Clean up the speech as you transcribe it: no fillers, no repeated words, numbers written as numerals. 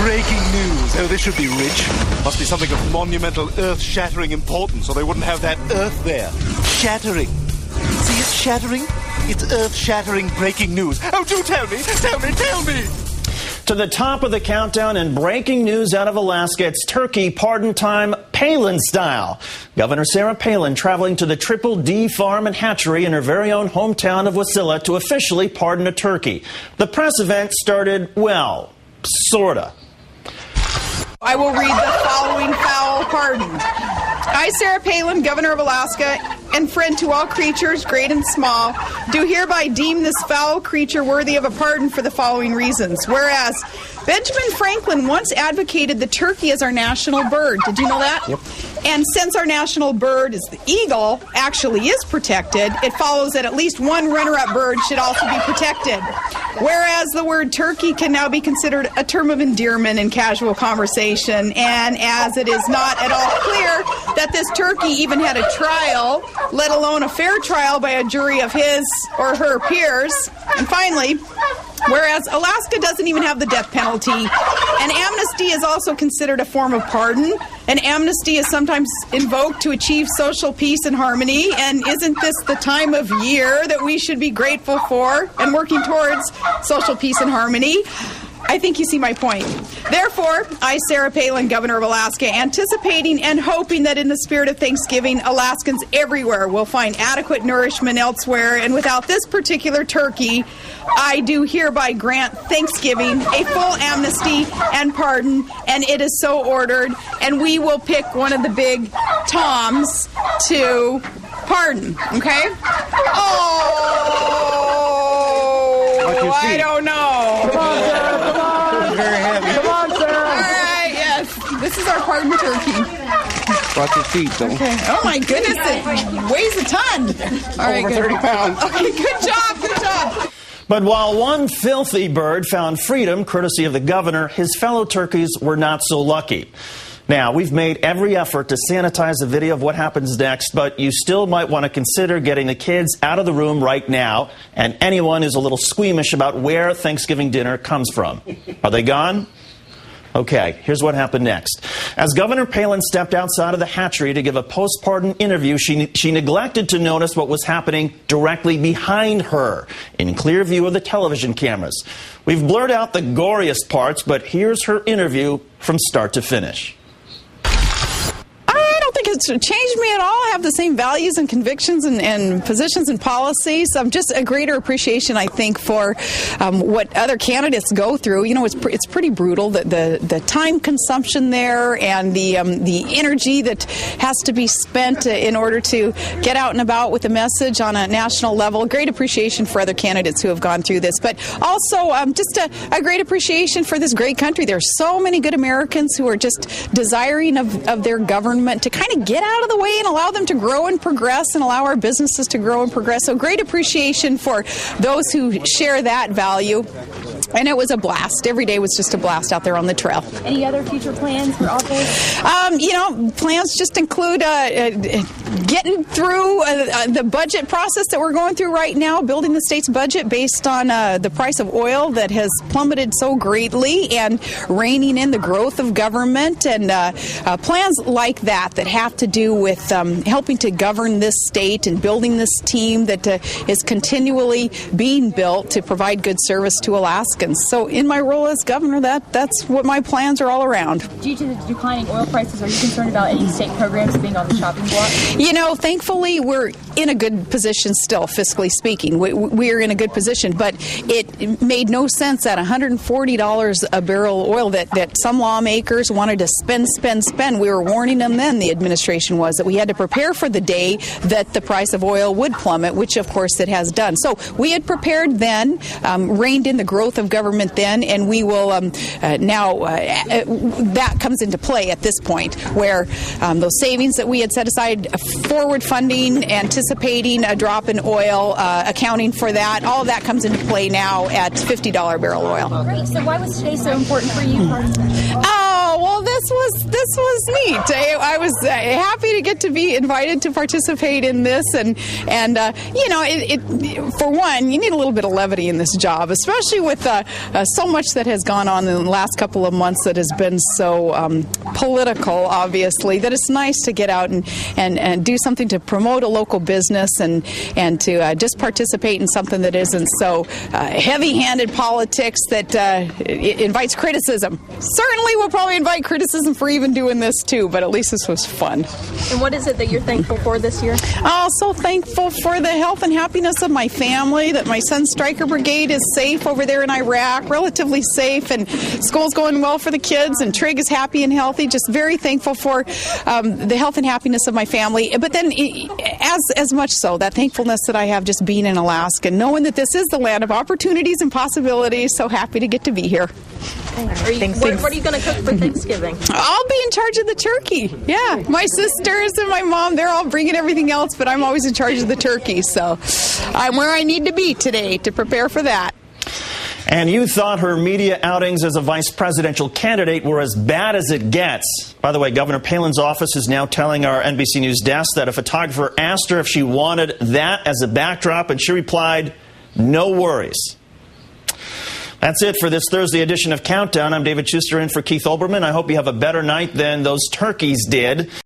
Breaking news. Oh, this should be rich. Must be something of monumental, earth-shattering importance, or they wouldn't have that earth there. Shattering. See, it's shattering? It's earth-shattering breaking news. Oh, do tell me! Tell me! Tell me! To the top of the countdown and breaking news out of Alaska, it's turkey pardon time, Palin style. Governor Sarah Palin traveling to the Triple D Farm and Hatchery in her very own hometown of Wasilla to officially pardon a turkey. The press event started, well, sorta. I will read the following foul pardon. I, Sarah Palin, Governor of Alaska, and friend to all creatures, great and small, do hereby deem this foul creature worthy of a pardon for the following reasons. Whereas Benjamin Franklin once advocated the turkey as our national bird. Did you know that? Yep. And since our national bird is the eagle, actually is protected, it follows that at least one runner-up bird should also be protected. Whereas the word turkey can now be considered a term of endearment in casual conversation, and as it is not at all clear that this turkey even had a trial, let alone a fair trial by a jury of his or her peers. And finally, whereas Alaska doesn't even have the death penalty, an amnesty is also considered a form of pardon. An amnesty is sometimes invoked to achieve social peace and harmony, and isn't this the time of year that we should be grateful for and working towards social peace and harmony? I think you see my point. Therefore, I, Sarah Palin, Governor of Alaska, anticipating and hoping that in the spirit of Thanksgiving, Alaskans everywhere will find adequate nourishment elsewhere, and without this particular turkey, I do hereby grant Thanksgiving a full amnesty and pardon, and it is so ordered, and we will pick one of the big Toms to pardon, okay? Oh, I don't know. Come on, Sarah, come on. Very heavy. Come on, Sarah. All right, yes. This is our pardon turkey. Watch your feet, though. Okay. Oh, my goodness. It weighs a ton. All right, Over good. 30 pounds. Okay, good job. Good job. But while one filthy bird found freedom, courtesy of the governor, his fellow turkeys were not so lucky. Now, we've made every effort to sanitize the video of what happens next, but you still might want to consider getting the kids out of the room right now, and anyone who's a little squeamish about where Thanksgiving dinner comes from. Are they gone? Okay, here's what happened next. As Governor Palin stepped outside of the hatchery to give a post-pardon interview, she neglected to notice what was happening directly behind her, in clear view of the television cameras. We've blurred out the goriest parts, but here's her interview from start to finish. It's changed me at all. I have the same values and convictions and positions and policies. Just a greater appreciation, I think, for what other candidates go through. You know, it's pretty brutal, the time consumption there and the energy that has to be spent in order to get out and about with a message on a national level. Great appreciation for other candidates who have gone through this, but also just a great appreciation for this great country. There are so many good Americans who are just desiring of their government to kind of get out of the way and allow them to grow and progress and allow our businesses to grow and progress. So great appreciation for those who share that value. And it was a blast. Every day was just a blast out there on the trail. Any other future plans for office? Plans just include getting through the budget process that we're going through right now, building the state's budget based on the price of oil that has plummeted so greatly, and reining in the growth of government, and plans like that have to do with helping to govern this state and building this team that is continually being built to provide good service to Alaskans. So in my role as governor, that's what my plans are all around. Due to the declining oil prices, are you concerned about any state programs being on the chopping block? You know, thankfully, we're in a good position still, fiscally speaking. We're in a good position, but it made no sense at $140 a barrel oil that some lawmakers wanted to spend. We were warning them then, the administration was, that we had to prepare for the day that the price of oil would plummet, which of course it has done. So we had prepared then, reined in the growth of government then, and we will now, that comes into play at this point, where those savings that we had set aside, forward funding, anticipating a drop in oil, accounting for that, all of that comes into play now at $50 barrel oil. Great. So why was today so important for you? Oh, well, this this was neat. I was happy to get to be invited to participate in this, and you know, for one, you need a little bit of levity in this job, especially with so much that has gone on in the last couple of months that has been so political, obviously, that it's nice to get out and do something to promote a local business and to just participate in something that isn't so heavy-handed politics that it invites criticism. Certainly we'll probably invite criticism for even doing this too, but at least this was fun. And what is it that you're thankful for this year? Oh, so thankful for the health and happiness of my family, that my son's Stryker Brigade is safe over there in Iraq, relatively safe, and school's going well for the kids, and Trig is happy and healthy. Just very thankful for the health and happiness of my family. But then as much so, that thankfulness that I have just being in Alaska, knowing that this is the land of opportunities and possibilities. So happy to get to be here. What are you going to cook for Thanksgiving? I'll be in charge of the turkey. Yeah, my sisters and my mom, they're all bringing everything else, but I'm always in charge of the turkey. So I'm where I need to be today to prepare for that. And you thought her media outings as a vice presidential candidate were as bad as it gets. By the way, Governor Palin's office is now telling our NBC News desk that a photographer asked her if she wanted that as a backdrop, and she replied, "No worries." That's it for this Thursday edition of Countdown. I'm David Schuster in for Keith Olbermann. I hope you have a better night than those turkeys did.